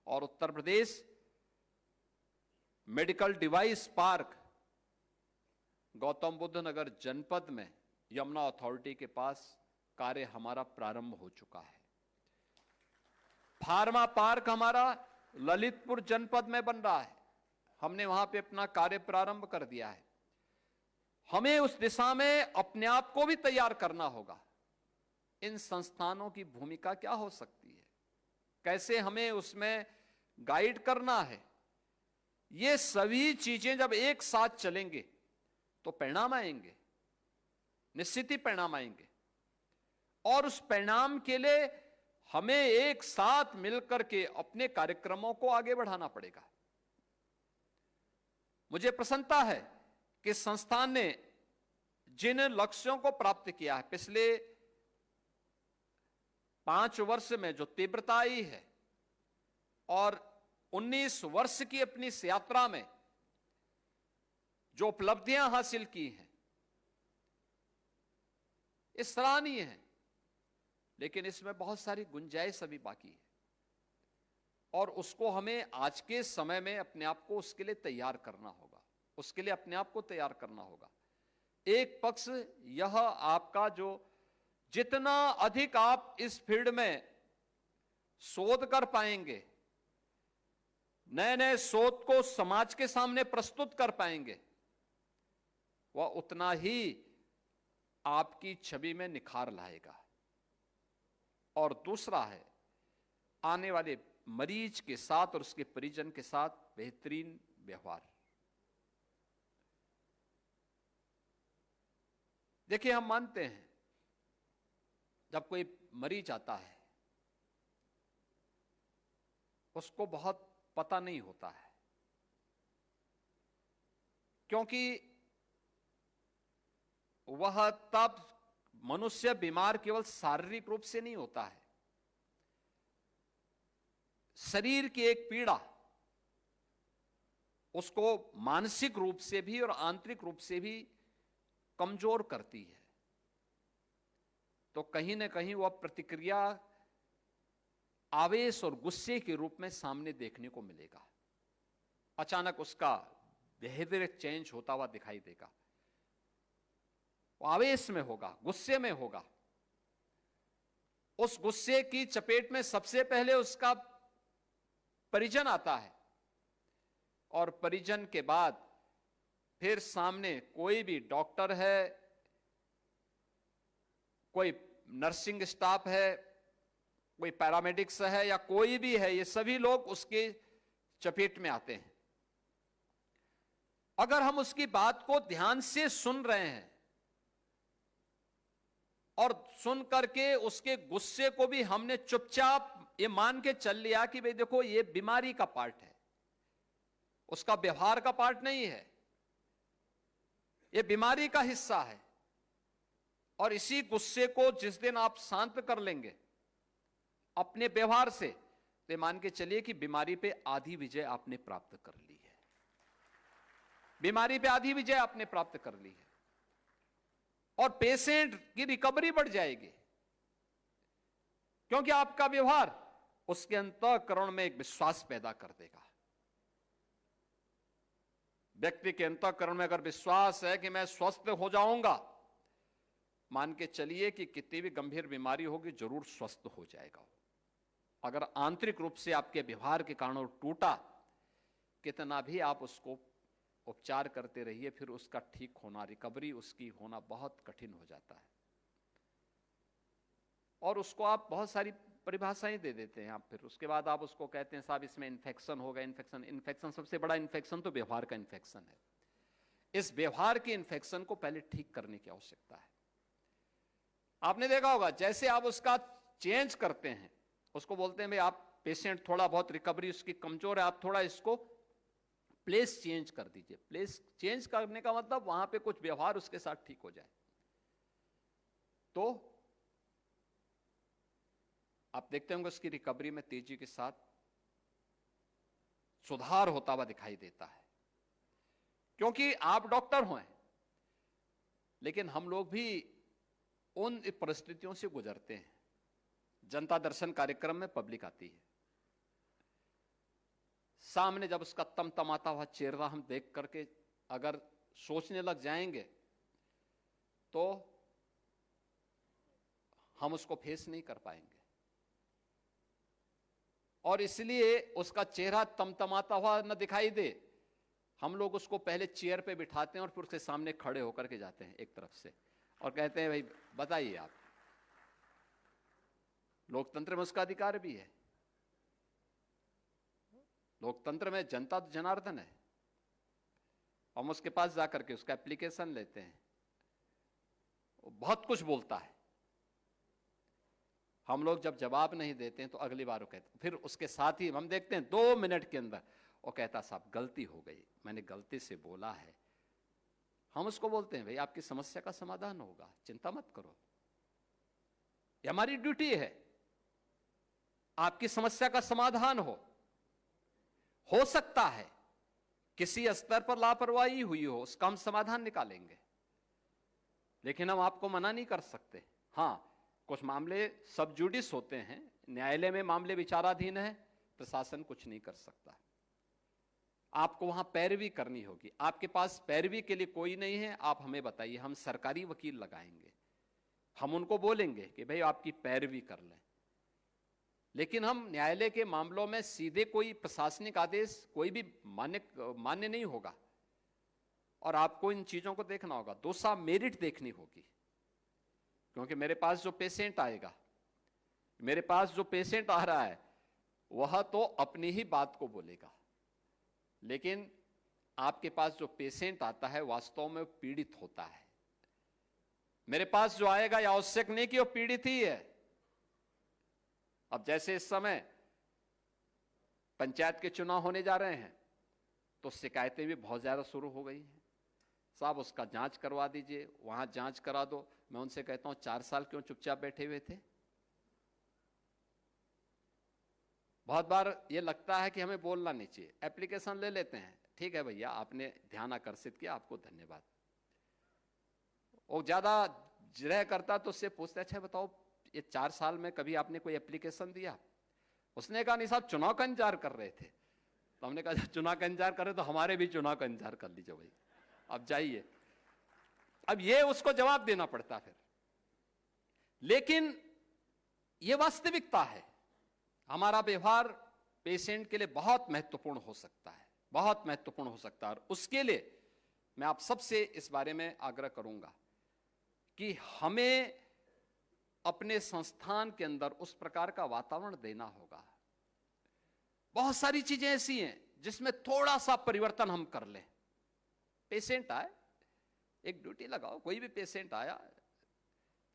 और Uttar Pradesh medical device park Gautam Buddh Nagar जनपद में यमुना अथॉरिटी के पास कार्य हमारा प्रारंभ हो चुका है। फार्मा पार्क हमारा ललितपुर जनपद में बन रहा है, हमने वहां पे अपना कार्य प्रारंभ कर दिया है। हमें उस दिशा में अपने आप को भी तैयार करना होगा। इन संस्थानों की भूमिका क्या हो सकती है, कैसे हमें उसमें गाइड करना है, ये सभी चीजें जब एक साथ चलेंगे तो परिणाम आएंगे, निश्चित ही परिणाम आएंगे। और उस परिणाम के लिए हमें एक साथ मिलकर के अपने कार्यक्रमों को आगे बढ़ाना पड़ेगा। मुझे प्रसन्नता है कि संस्थान ने जिन लक्ष्यों को प्राप्त किया है, पिछले 5 वर्ष में जो तीव्रता आई है और 19 वर्ष की अपनी इस यात्रा में जो उपलब्धियां हासिल की हैं, ये सराहनीय है। लेकिन इसमें बहुत सारी गुंजाइश अभी बाकी है और उसको हमें आज के समय में अपने आप को उसके लिए तैयार करना होगा, उसके लिए अपने आप को तैयार करना होगा। एक पक्ष यह आपका जो जितना अधिक आप इस फील्ड में शोध कर पाएंगे, नए नए शोध को समाज के सामने प्रस्तुत कर पाएंगे, वह उतना ही आपकी छवि में निखार लाएगा। और दूसरा है आने वाले मरीज के साथ और उसके परिजन के साथ बेहतरीन व्यवहार। देखिए, हम मानते हैं जब कोई मरीज आता है उसको बहुत पता नहीं होता है, क्योंकि वह तब मनुष्य बीमार केवल शारीरिक रूप से नहीं होता है, शरीर की एक पीड़ा उसको मानसिक रूप से भी और आंतरिक रूप से भी कमजोर करती है। तो कहीं ना कहीं वह प्रतिक्रिया आवेश और गुस्से के रूप में सामने देखने को मिलेगा। अचानक उसका बिहेवियर चेंज होता हुआ दिखाई देगा, वो आवेश में होगा, गुस्से में होगा। उस गुस्से की चपेट में सबसे पहले उसका परिजन आता है और परिजन के बाद फिर सामने कोई भी डॉक्टर है, कोई नर्सिंग स्टाफ है, कोई पैरामेडिक्स है या कोई भी है, ये सभी लोग उसके चपेट में आते हैं। अगर हम उसकी बात को ध्यान से सुन रहे हैं और सुन करके उसके गुस्से को भी हमने चुपचाप ये मान के चल लिया कि भाई देखो ये बीमारी का पार्ट है, उसका व्यवहार का पार्ट नहीं है, ये बीमारी का हिस्सा है, और इसी गुस्से को जिस दिन आप शांत कर लेंगे अपने व्यवहार से, तो मान के चलिए कि बीमारी पे आधी विजय आपने प्राप्त कर ली है। बीमारी पे आधी विजय आपने प्राप्त कर ली है और पेशेंट की रिकवरी बढ़ जाएगी, क्योंकि आपका व्यवहार उसके अंतःकरण में एक विश्वास पैदा कर देगा। व्यक्ति के अंतःकरण में अगर विश्वास है कि मैं स्वस्थ हो जाऊंगा, मान के चलिए कि कितनी भी गंभीर बीमारी होगी जरूर स्वस्थ हो जाएगा। अगर आंतरिक रूप से आपके व्यवहार के कारण वो टूटा, कितना भी आप उसको उपचार करते रहिए, फिर उसका ठीक होना, रिकवरी उसकी होना बहुत कठिन हो जाता है। और उसको आप बहुत सारी परिभाषाएं दे देते हैं। आप फिर उसके बाद आप उसको कहते हैं साहब इसमें इन्फेक्शन होगा। इन्फेक्शन सबसे बड़ा इन्फेक्शन तो व्यवहार का इन्फेक्शन है। इस व्यवहार के इन्फेक्शन को पहले ठीक करने की आवश्यकता है। आपने देखा होगा जैसे आप उसका चेंज करते हैं, उसको बोलते हैं भाई आप पेशेंट थोड़ा बहुत रिकवरी उसकी कमजोर है, आप थोड़ा इसको प्लेस चेंज कर दीजिए। प्लेस चेंज करने का मतलब वहां पे कुछ व्यवहार उसके साथ ठीक हो जाए, तो आप देखते होंगे उसकी रिकवरी में तेजी के साथ सुधार होता हुआ दिखाई देता है। क्योंकि आप डॉक्टर हो, लेकिन हम लोग भी उन परिस्थितियों से गुजरते हैं। जनता दर्शन कार्यक्रम में पब्लिक आती है, सामने जब उसका तमतमाता हुआ चेहरा हम देख करके अगर सोचने लग जाएंगे तो हम उसको फेस नहीं कर पाएंगे। और इसलिए उसका चेहरा तमतमाता हुआ न दिखाई दे, हम लोग उसको पहले चेयर पे बिठाते हैं और फिर उसके सामने खड़े होकर के जाते हैं एक तरफ से और कहते हैं भाई बताइए आप। लोकतंत्र में उसका अधिकार भी है। लोकतंत्र में जनता तो जनार्दन है। हम उसके पास जाकर के उसका एप्लीकेशन लेते हैं, वो बहुत कुछ बोलता है। हम लोग जब जवाब नहीं देते हैं तो अगली बार वो कहते हैं, फिर उसके साथ ही हम देखते हैं 2 मिनट के अंदर वो कहता साहब गलती हो गई, मैंने गलती से बोला है। हम उसको बोलते हैं भाई आपकी समस्या का समाधान होगा, चिंता मत करो, ये हमारी ड्यूटी है, आपकी समस्या का समाधान हो सकता है किसी स्तर पर लापरवाही हुई हो, उसका हम समाधान निकालेंगे, लेकिन हम आपको मना नहीं कर सकते। हां, कुछ मामले सब जुडिस होते हैं, न्यायालय में मामले विचाराधीन है, प्रशासन कुछ नहीं कर सकता। आपको वहां पैरवी करनी होगी। आपके पास पैरवी के लिए कोई नहीं है, आप हमें बताइए, हम सरकारी वकील लगाएंगे, हम उनको बोलेंगे कि भाई आपकी पैरवी कर लें। लेकिन हम न्यायालय के मामलों में सीधे कोई प्रशासनिक आदेश कोई भी मान्य नहीं होगा। और आपको इन चीजों को देखना होगा, दोषा मेरिट देखनी होगी। क्योंकि मेरे पास जो पेशेंट आएगा, मेरे पास जो पेशेंट आ रहा है, वह तो अपनी ही बात को बोलेगा, लेकिन आपके पास जो पेशेंट आता है वास्तव में पीड़ित होता है। मेरे पास जो आएगा यह आवश्यक नहीं कि वो पीड़ित ही है। अब जैसे इस समय पंचायत के चुनाव होने जा रहे हैं, तो शिकायतें भी बहुत ज्यादा शुरू हो गई हैं। साहब उसका जांच करवा दीजिए, वहां जांच करा दो। मैं उनसे कहता हूं 4 साल क्यों चुपचाप बैठे हुए थे? बहुत बार ये लगता है कि हमें बोलना नहीं चाहिए, एप्लीकेशन ले लेते हैं, ठीक है भैया आपने ध्यान आकर्षित किया, आपको धन्यवाद। वो ज्यादा जिरह करता तो उससे पूछते अच्छा बताओ ये 4 साल में कभी आपने कोई एप्लीकेशन दिया? उसने कहा नहीं साहब चुनाव का इंतजार कर रहे थे। तो हमने कहा चुनाव का इंतजार कर रहे तो हमारे भी चुनाव का इंतजार कर लीजिए भाई, अब जाइए। अब ये उसको जवाब देना पड़ता फिर। लेकिन ये वास्तविकता है, हमारा व्यवहार पेशेंट के लिए बहुत महत्वपूर्ण हो सकता है, बहुत महत्वपूर्ण हो सकता है। और उसके लिए मैं आप सबसे इस बारे में आग्रह करूंगा कि हमें अपने संस्थान के अंदर उस प्रकार का वातावरण देना होगा। बहुत सारी चीजें ऐसी हैं जिसमें थोड़ा सा परिवर्तन हम कर लें। पेशेंट आए, एक ड्यूटी लगाओ। कोई भी पेशेंट आया,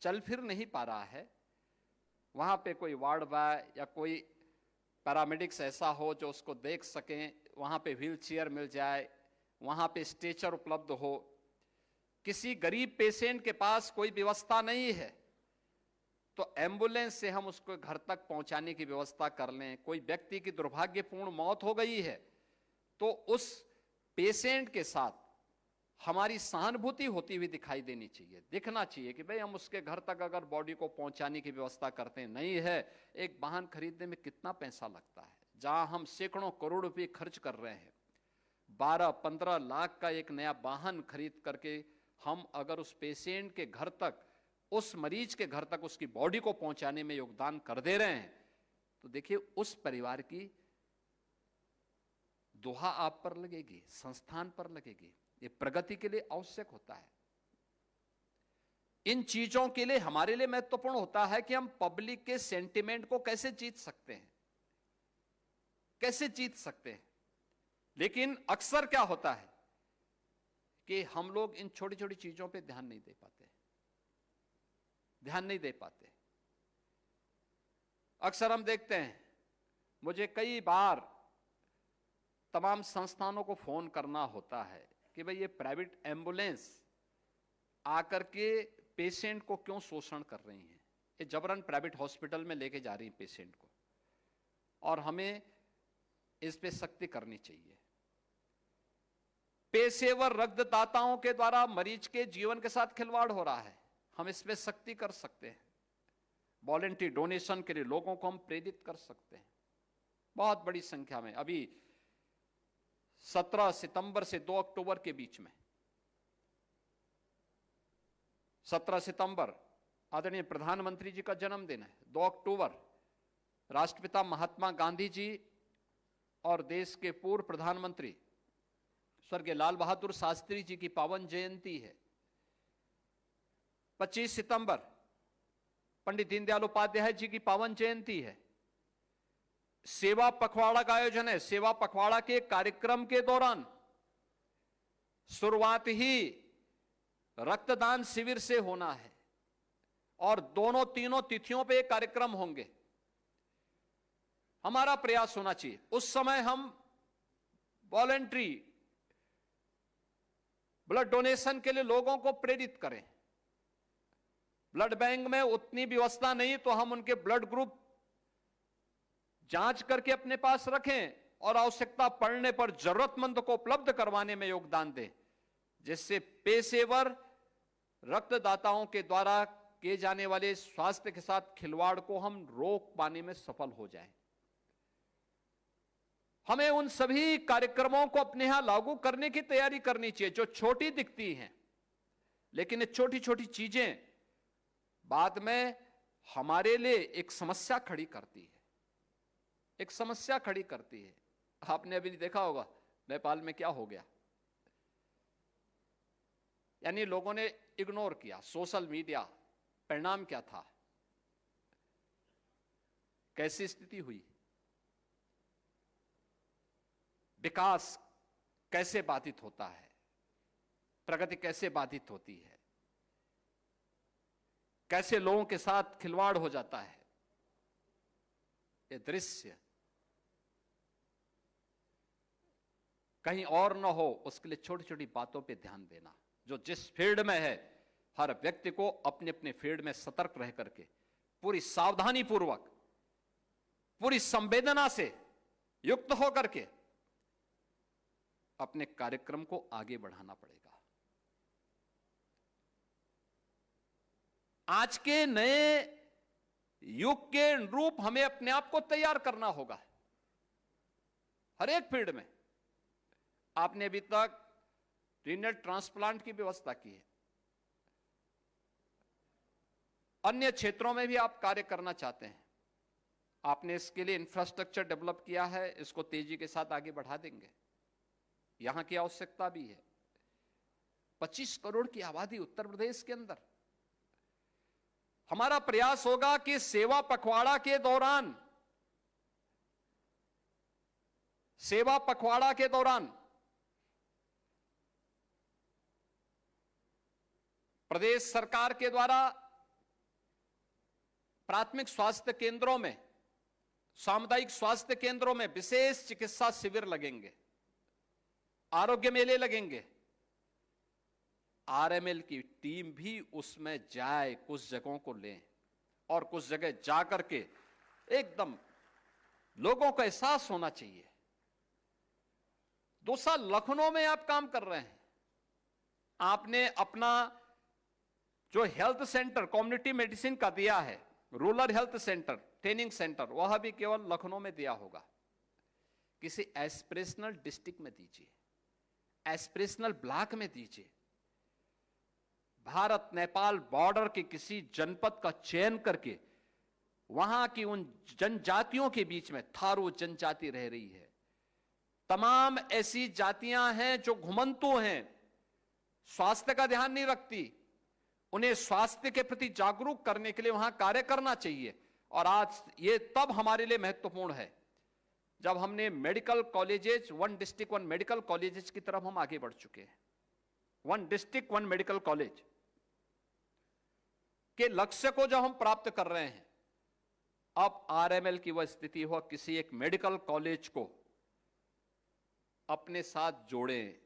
चल फिर नहीं पा रहा है, वहां पे कोई वार्ड बॉय या कोई पैरामेडिक्स ऐसा हो जो उसको देख सकें, वहां पे व्हील चेयर मिल जाए, वहां पे स्ट्रेचर उपलब्ध हो। किसी गरीब पेशेंट के पास कोई व्यवस्था नहीं है तो एम्बुलेंस से हम उसको घर तक पहुंचाने की व्यवस्था कर लें। कोई व्यक्ति की दुर्भाग्यपूर्ण मौत हो गई है तो उस पेशेंट के साथ हमारी सहानुभूति होती हुई दिखाई देनी चाहिए, दिखना चाहिए कि भाई हम उसके घर तक अगर बॉडी को पहुंचाने की व्यवस्था करते हैं। नहीं है, एक वाहन खरीदने में कितना पैसा लगता है, जहां हम सैकड़ों करोड़ रुपए खर्च कर रहे हैं। 12-15 लाख का एक नया वाहन खरीद करके हम अगर उस पेशेंट के घर तक, उस मरीज के घर तक उसकी बॉडी को पहुंचाने में योगदान कर दे रहे हैं तो देखिए उस परिवार की दुआ आप पर लगेगी, संस्थान पर लगेगी। ये प्रगति के लिए आवश्यक होता है। इन चीजों के लिए हमारे लिए महत्वपूर्ण होता है कि हम पब्लिक के सेंटिमेंट को कैसे जीत सकते हैं, कैसे जीत सकते हैं। लेकिन अक्सर क्या होता है कि हम लोग इन छोटी छोटी चीजों पे ध्यान नहीं दे पाते, ध्यान नहीं दे पाते। अक्सर हम देखते हैं, मुझे कई बार तमाम संस्थानों को फोन करना होता है कि भाई ये प्राइवेट एम्बुलेंस आकर के पेशेंट को क्यों शोषण कर रही हैं, ये जबरन प्राइवेट हॉस्पिटल में लेके जा रही हैं पेशेंट को, और हमें इस पे सख्ती करनी चाहिए। पेशेवर रक्तदाताओं के द्वारा मरीज के जीवन के साथ खिलवाड़ हो रहा है, हम इस पे सख्ती कर सकते हैं। वॉलेंटरी डोनेशन के लिए लोगों को हम प्रेरित कर सकते हैं। बहुत बड़ी संख्या में अभी 17 सितंबर से 2 अक्टूबर के बीच में, 17 सितंबर आदरणीय प्रधानमंत्री जी का जन्मदिन है, 2 अक्टूबर राष्ट्रपिता महात्मा गांधी जी और देश के पूर्व प्रधानमंत्री स्वर्गीय लाल बहादुर शास्त्री जी की पावन जयंती है। 25 सितंबर पंडित दीनदयाल उपाध्याय जी की पावन जयंती है। सेवा पखवाड़ा का आयोजन है। सेवा पखवाड़ा के कार्यक्रम के दौरान शुरुआत ही रक्तदान शिविर से होना है और दोनों तीनों तिथियों पे कार्यक्रम होंगे। हमारा प्रयास होना चाहिए उस समय हम वॉलेंट्री ब्लड डोनेशन के लिए लोगों को प्रेरित करें। ब्लड बैंक में उतनी व्यवस्था नहीं तो हम उनके ब्लड ग्रुप जांच करके अपने पास रखें और आवश्यकता पड़ने पर जरूरतमंद को उपलब्ध करवाने में योगदान दें, जिससे पेशेवर रक्तदाताओं के द्वारा किए जाने वाले स्वास्थ्य के साथ खिलवाड़ को हम रोक पाने में सफल हो जाएं। हमें उन सभी कार्यक्रमों को अपने यहां लागू करने की तैयारी करनी चाहिए जो छोटी दिखती हैं, लेकिन ये छोटी छोटी चीजें बाद में हमारे लिए एक समस्या खड़ी करती है, एक समस्या खड़ी करती है। आपने अभी देखा होगा नेपाल में क्या हो गया, यानी लोगों ने इग्नोर किया सोशल मीडिया, परिणाम क्या था, कैसी स्थिति हुई, विकास कैसे बाधित होता है, प्रगति कैसे बाधित होती है, कैसे लोगों के साथ खिलवाड़ हो जाता है। ये दृश्य कहीं और न हो, उसके लिए छोटी छोटी बातों पे ध्यान देना। जो जिस फील्ड में है, हर व्यक्ति को अपने अपने फील्ड में सतर्क रह करके पूरी सावधानी पूर्वक, पूरी संवेदना से युक्त होकर के अपने कार्यक्रम को आगे बढ़ाना पड़ेगा। आज के नए युग के अनुरूप हमें अपने आप को तैयार करना होगा। हर एक फील्ड में आपने अभी तक रीनल ट्रांसप्लांट की व्यवस्था की है, अन्य क्षेत्रों में भी आप कार्य करना चाहते हैं, आपने इसके लिए इंफ्रास्ट्रक्चर डेवलप किया है, इसको तेजी के साथ आगे बढ़ा देंगे। यहां की आवश्यकता भी है। 25 करोड़ की आबादी उत्तर प्रदेश के अंदर। हमारा प्रयास होगा कि सेवा पखवाड़ा के दौरान प्रदेश सरकार के द्वारा प्राथमिक स्वास्थ्य केंद्रों में, सामुदायिक स्वास्थ्य केंद्रों में विशेष चिकित्सा शिविर लगेंगे, आरोग्य मेले लगेंगे। आरएमएल की टीम भी उसमें जाए, कुछ जगहों को लें और कुछ जगह जाकर के एकदम लोगों को एहसास होना चाहिए। 2 साल लखनऊ में आप काम कर रहे हैं, आपने अपना जो हेल्थ सेंटर कम्युनिटी मेडिसिन का दिया है, rural health centre training centre, वह भी केवल लखनऊ में दिया होगा। किसी एस्पिरेशनल डिस्ट्रिक्ट में दीजिए, एस्पिरेशनल ब्लॉक में दीजिए। भारत नेपाल बॉर्डर के किसी जनपद का चयन करके वहां की उन जनजातियों के बीच में थारू जनजाति रह रही है, तमाम ऐसी जातियां हैं जो घुमंतु हैं, स्वास्थ्य का ध्यान नहीं रखती, उन्हें स्वास्थ्य के प्रति जागरूक करने के लिए वहां कार्य करना चाहिए। और आज ये तब हमारे लिए महत्वपूर्ण है जब हमने medical colleges, 1 district 1 medical colleges की तरफ हम आगे बढ़ चुके हैं। 1 डिस्ट्रिक्ट 1 मेडिकल कॉलेज के लक्ष्य को जब हम प्राप्त कर रहे हैं, अब आरएमएल की वह स्थिति हो किसी एक मेडिकल कॉलेज को अपने साथ जोड़ें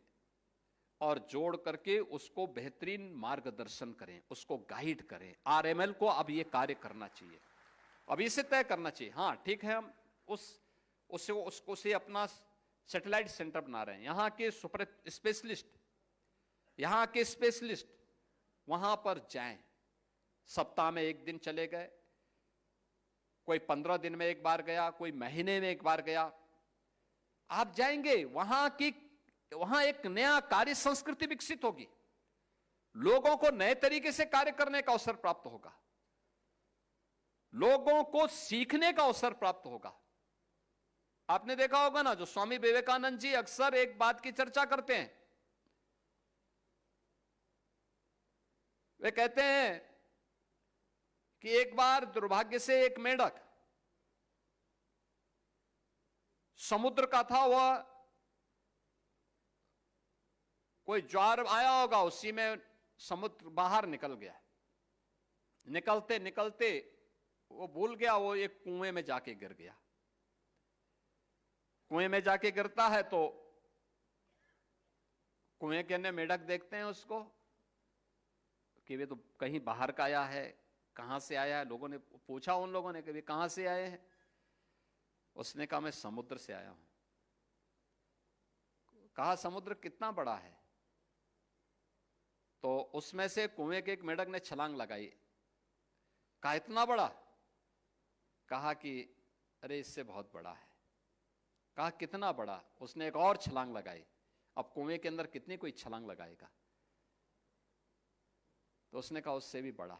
और जोड़ करके उसको बेहतरीन मार्गदर्शन करें, उसको गाइड करें। आरएमएल को अब यह कार्य करना चाहिए, अब इसे तय करना चाहिए। हां ठीक है, हम उसको से अपना सैटेलाइट सेंटर बना रहे हैं। यहां के सुपर स्पेशलिस्ट, यहां के स्पेशलिस्ट वहां पर जाएं, सप्ताह में 1 दिन चले गए, कोई 15 दिन में 1 बार गया, कोई महीने में 1 बार गया। आप जाएंगे वहां एक नया कार्य संस्कृति विकसित होगी, लोगों को नए तरीके से कार्य करने का अवसर प्राप्त होगा, लोगों को सीखने का अवसर प्राप्त होगा। आपने देखा होगा ना, जो स्वामी विवेकानंद जी अक्सर एक बात की चर्चा करते हैं, वे कहते हैं कि एक बार दुर्भाग्य से एक मेंढक समुद्र का था, वह कोई ज्वार आया होगा, उसी में समुद्र बाहर निकल गया। निकलते निकलते वो भूल गया, वो एक कुएं में जाके गिर गया। कुएं में जाके गिरता है तो कुएं के अंदर मेंढक देखते हैं उसको कि वे तो कहीं बाहर का आया है, कहां से आया है। लोगों ने पूछा उन लोगों ने कि वे कहां से आए हैं। उसने कहा मैं समुद्र से आया हूं। कहा समुद्र कितना बड़ा है? तो उसमें से कुएं के एक मेंढक ने छलांग लगाई। कहा इतना बड़ा? कहा कि अरे इससे बहुत बड़ा है। कहा कितना बड़ा? उसने एक और छलांग लगाई। अब कुएं के अंदर कितनी कोई छलांग लगाएगा? तो उसने कहा उससे भी बड़ा।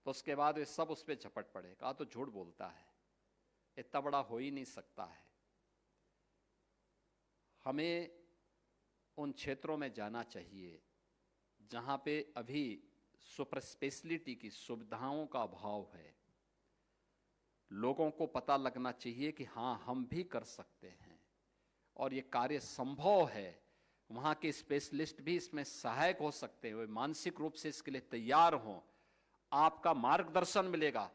तो उसके बाद वे सब उस पर झपट पड़े। कहा तो झूठ बोलता है, इतना बड़ा हो ही नहीं सकता है। हमें उन क्षेत्रों में जाना चाहिए जहां पे अभी सुपर स्पेशलिटी की सुविधाओं का अभाव है। लोगों को पता लगना चाहिए कि हां हम भी कर सकते हैं और ये कार्य संभव है। वहां के स्पेशलिस्ट भी इसमें सहायक हो सकते हैं, वे मानसिक रूप से इसके लिए तैयार हों, आपका मार्गदर्शन मिलेगा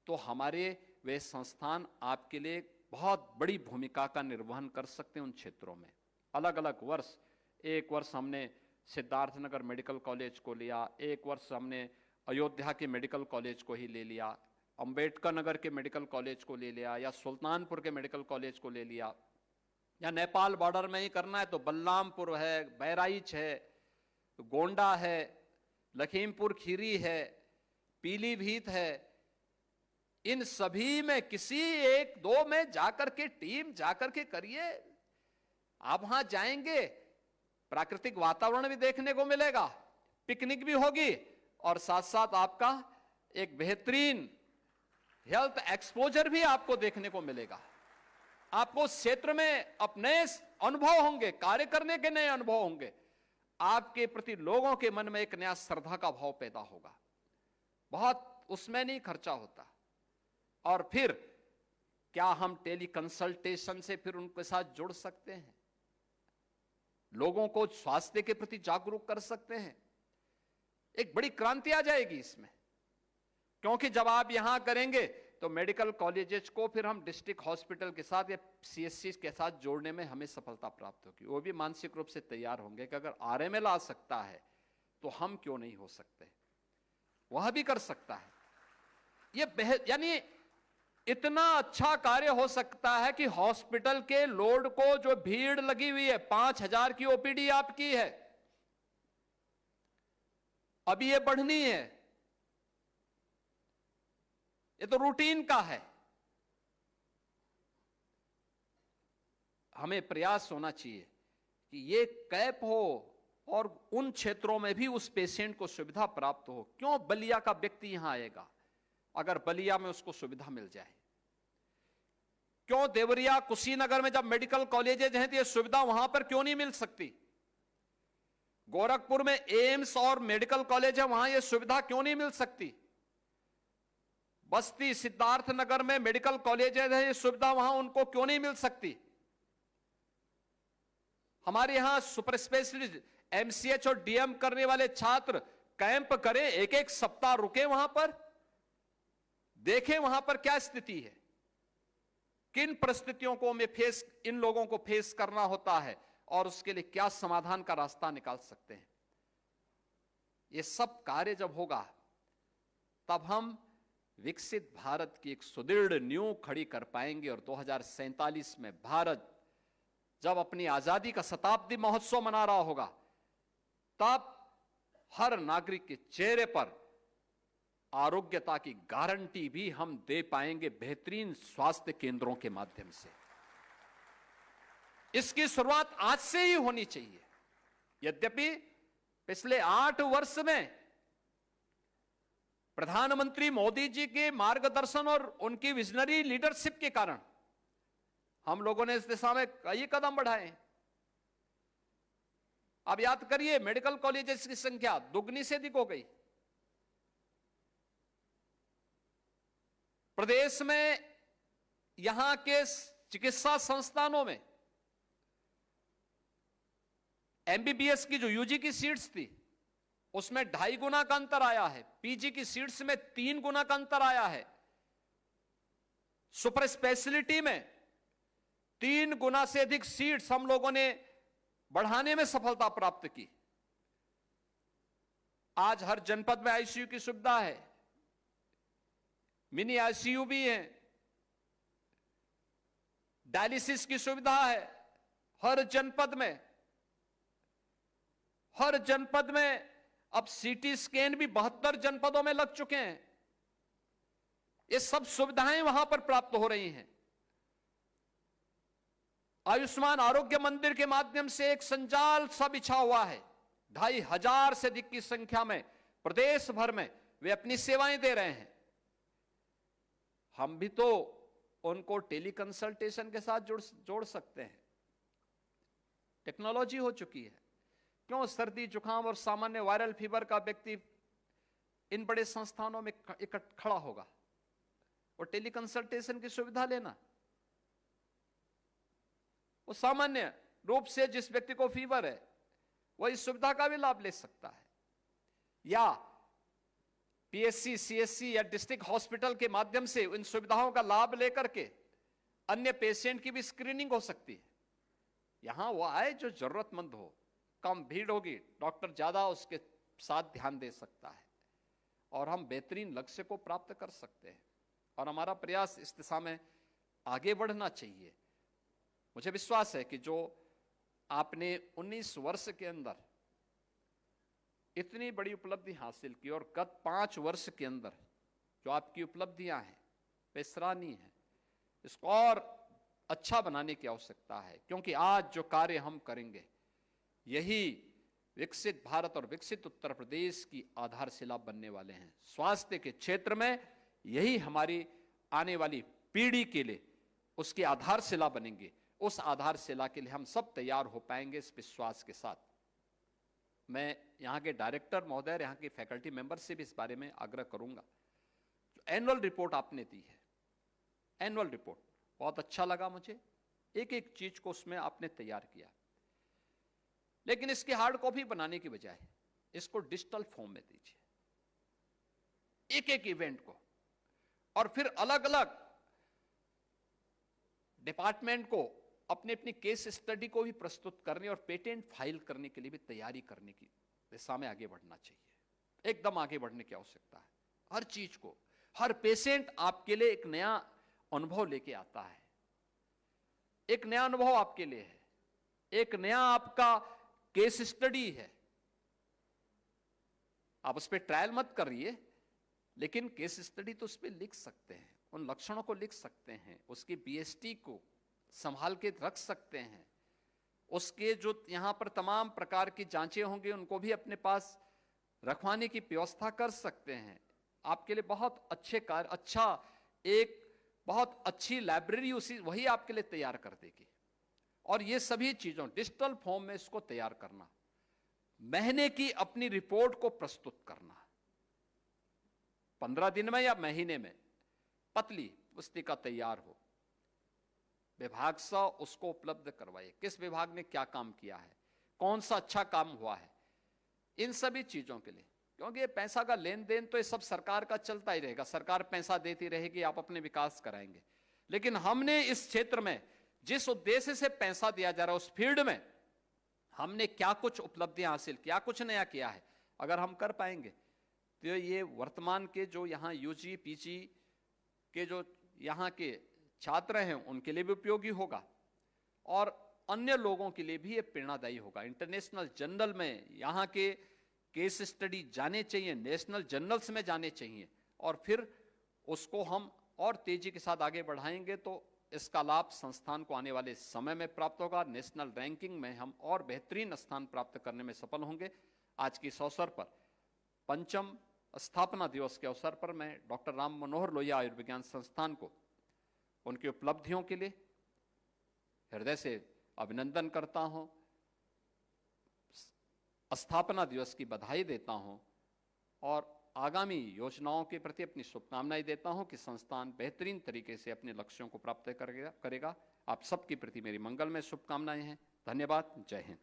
तो हमारे वे संस्थान आपके लिए बहुत बड़ी भूमिका का निर्वहन कर सकते हैं उन क्षेत्रों में। अलग अलग वर्ष, एक वर्ष हमने सिद्धार्थनगर मेडिकल कॉलेज को लिया, एक वर्ष हमने अयोध्या के मेडिकल कॉलेज को ही ले लिया, अंबेडकर नगर के मेडिकल कॉलेज को ले लिया, या सुल्तानपुर के मेडिकल कॉलेज को ले लिया, या नेपाल बॉर्डर में ही करना है तो बलरामपुर है, बहराइच है, गोंडा है, लखीमपुर खीरी है, पीलीभीत है। इन सभी में किसी 1-2 में जाकर के टीम जाकर के करिए। आप वहां जाएंगे, प्राकृतिक वातावरण भी देखने को मिलेगा, पिकनिक भी होगी और साथ साथ आपका एक बेहतरीन हेल्थ एक्सपोजर भी आपको देखने को मिलेगा। आपको उस क्षेत्र में अनुभव होंगे, कार्य करने के नए अनुभव होंगे, आपके प्रति लोगों के मन में एक नया श्रद्धा का भाव पैदा होगा। बहुत उसमें नहीं खर्चा होता। और फिर क्या हम टेली कंसल्टेशन से फिर उनके साथ जुड़ सकते हैं, लोगों को स्वास्थ्य के प्रति जागरूक कर सकते हैं। एक बड़ी क्रांति आ जाएगी इसमें, क्योंकि जब आप यहां करेंगे तो मेडिकल कॉलेजेस को फिर हम डिस्ट्रिक्ट हॉस्पिटल के साथ या सीएससी के साथ जोड़ने में हमें सफलता प्राप्त होगी। वो भी मानसिक रूप से तैयार होंगे कि अगर आरएमएल आ सकता है तो हम क्यों नहीं हो सकते, वह भी कर सकता है। ये यानी इतना अच्छा कार्य हो सकता है कि हॉस्पिटल के लोड को, जो भीड़ लगी हुई है, 5000 की ओपीडी आपकी है, अभी ये बढ़नी है, ये तो रूटीन का है। हमें प्रयास होना चाहिए कि ये कैप हो और उन क्षेत्रों में भी उस पेशेंट को सुविधा प्राप्त हो। क्यों बलिया का व्यक्ति यहां आएगा अगर बलिया में उसको सुविधा मिल जाए? क्यों देवरिया, कुशीनगर में जब मेडिकल कॉलेजेज हैं तो ये सुविधा वहां पर क्यों नहीं मिल सकती? गोरखपुर में एम्स और मेडिकल कॉलेज है, वहां ये सुविधा क्यों नहीं मिल सकती? बस्ती, सिद्धार्थनगर में मेडिकल कॉलेजेज है, ये सुविधा वहां उनको क्यों नहीं मिल सकती? हमारे यहां सुपर स्पेशलिस्ट एमसीएच और डीएम करने वाले छात्र कैंप करें, एक एक सप्ताह रुके वहां पर, देखें वहां पर क्या स्थिति है, किन परिस्थितियों को हमें इन लोगों को फेस करना होता है और उसके लिए क्या समाधान का रास्ता निकाल सकते हैं। ये सब कार्य जब होगा तब हम विकसित भारत की एक सुदृढ़ नींव खड़ी कर पाएंगे। और 2047 में भारत जब अपनी आजादी का शताब्दी महोत्सव मना रहा होगा, तब हर नागरिक के चेहरे पर आरोग्यता की गारंटी भी हम दे पाएंगे बेहतरीन स्वास्थ्य केंद्रों के माध्यम से। इसकी शुरुआत आज से ही होनी चाहिए। यद्यपि पिछले 8 वर्ष में प्रधानमंत्री मोदी जी के मार्गदर्शन और उनकी विजनरी लीडरशिप के कारण हम लोगों ने इस दिशा में कई कदम बढ़ाए। अब याद करिए, मेडिकल कॉलेजेस की संख्या दुगनी से अधिक हो गई। प्रदेश में यहां के चिकित्सा संस्थानों में एमबीबीएस की जो यूजी की सीट्स थी उसमें 2.5 गुना का अंतर आया है, पीजी की सीट्स में 3 गुना का अंतर आया है, सुपर स्पेशलिटी में 3 गुना से अधिक सीट्स हम लोगों ने बढ़ाने में सफलता प्राप्त की। आज हर जनपद में आईसीयू की सुविधा है, मिनी आईसीयू भी है, डायलिसिस की सुविधा है हर जनपद में। हर जनपद में अब सीटी स्कैन भी 72 जनपदों में लग चुके हैं। ये सब सुविधाएं वहां पर प्राप्त हो रही हैं। आयुष्मान आरोग्य मंदिर के माध्यम से एक संजाल सा बिछा हुआ है। 2500 से अधिक की संख्या में प्रदेश भर में वे अपनी सेवाएं दे रहे हैं। हम भी तो उनको टेली कंसल्टेशन के साथ जोड़ सकते हैं। टेक्नोलॉजी हो चुकी है। क्यों सर्दी, जुकाम और सामान्य वायरल फीवर का व्यक्ति इन बड़े संस्थानों में खड़ा होगा और टेली कंसल्टेशन की सुविधा लेना? वो सामान्य रूप से जिस व्यक्ति को फीवर है वह इस सुविधा का भी लाभ ले सकता है। या पीएससी, सीएससी या डिस्ट्रिक्ट हॉस्पिटल के माध्यम से इन सुविधाओं का लाभ लेकर के अन्य पेशेंट की भी स्क्रीनिंग हो सकती है। यहां वो आए जो जरूरतमंद हो, कम भीड़ होगी, डॉक्टर ज्यादा उसके साथ ध्यान दे सकता है और हम बेहतरीन लक्ष्य को प्राप्त कर सकते हैं। और हमारा प्रयास इस दिशा में आगे बढ़ना चाहिए। मुझे विश्वास है कि जो आपने 19 वर्ष के अंदर इतनी बड़ी उपलब्धि हासिल की और गत 5 वर्ष के अंदर जो आपकी उपलब्धियां हैं वे सराहनीय हैं। इसको और अच्छा बनाने की आवश्यकता है, क्योंकि आज जो कार्य हम करेंगे यही विकसित भारत और विकसित उत्तर प्रदेश की आधारशिला बनने वाले हैं। स्वास्थ्य के क्षेत्र में यही हमारी आने वाली पीढ़ी के लिए उसकी आधारशिला बनेंगे उस आधारशिला के लिए हम सब तैयार हो पाएंगे इस विश्वास के साथ। मैं यहाँ के डायरेक्टर महोदय, यहाँ के फैकल्टी मेंबर से भी इस बारे में आग्रह करूंगा। जो एनुअल रिपोर्ट आपने दी है, एनुअल रिपोर्ट बहुत अच्छा लगा मुझे, एक एक चीज को उसमें आपने तैयार किया, लेकिन इसकी हार्ड कॉपी बनाने की बजाय इसको डिजिटल फॉर्म में दीजिए, एक एक इवेंट को, और फिर अलग अलग डिपार्टमेंट को अपनी अपनी केस स्टडी को भी प्रस्तुत करने और पेटेंट फाइल करने के लिए भी तैयारी करने की दिशा में आगे बढ़ना चाहिए। एकदम आगे बढ़ने की आवश्यकता है। हर चीज को, हर पेशेंट आपके लिए एक नया अनुभव लेके आता है, एक नया अनुभव आपके लिए है, एक नया आपका केस स्टडी है। आप उस पर ट्रायल मत करिए, लेकिन केस स्टडी तो उस पर लिख सकते हैं, उन लक्षणों को लिख सकते हैं, उसकी बीएसटी को संभाल के रख सकते हैं, उसके जो यहां पर तमाम प्रकार की जांचें होंगी उनको भी अपने पास रखवाने की व्यवस्था कर सकते हैं। आपके लिए बहुत अच्छे कार्य, अच्छा एक बहुत अच्छी लाइब्रेरी उसी वही आपके लिए तैयार कर देगी। और ये सभी चीजों डिजिटल फॉर्म में इसको तैयार करना, महीने की अपनी रिपोर्ट को प्रस्तुत करना, 15 दिन में या महीने में पतली पुस्तिका तैयार हो, विभाग से उसको उपलब्ध करवाइए, किस विभाग ने क्या काम किया है, कौन सा अच्छा काम हुआ है, इन सभी चीजों के लिए। क्योंकि ये पैसा का लेन देन तो ये सब सरकार का चलता ही रहेगा, सरकार पैसा देती रहेगी, आप अपने विकास कराएंगे, लेकिन हमने इस क्षेत्र में जिस उद्देश्य से पैसा दिया जा रहा है उस फील्ड में हमने क्या कुछ उपलब्धियां हासिल, क्या कुछ नया किया है, अगर हम कर पाएंगे तो ये वर्तमान के जो यहाँ यूजी पीजी के जो यहाँ के छात्र हैं उनके लिए भी उपयोगी होगा और अन्य लोगों के लिए भी ये प्रेरणादायी होगा। इंटरनेशनल जर्नल में यहाँ के केस स्टडी जाने चाहिए, नेशनल जर्नल्स में जाने चाहिए, और फिर उसको हम और तेजी के साथ आगे बढ़ाएंगे तो इसका लाभ संस्थान को आने वाले समय में प्राप्त होगा। नेशनल रैंकिंग में हम और बेहतरीन स्थान प्राप्त करने में सफल होंगे। आज के इस अवसर पर 5वें स्थापना दिवस के अवसर पर मैं डॉक्टर राम मनोहर लोहिया आयुर्विज्ञान संस्थान को उनकी उपलब्धियों के लिए हृदय से अभिनंदन करता हूं, स्थापना दिवस की बधाई देता हूं और आगामी योजनाओं के प्रति अपनी शुभकामनाएं देता हूं कि संस्थान बेहतरीन तरीके से अपने लक्ष्यों को प्राप्त करेगा। आप सबके प्रति मेरी मंगलमय शुभकामनाएं हैं। धन्यवाद। जय हिंद।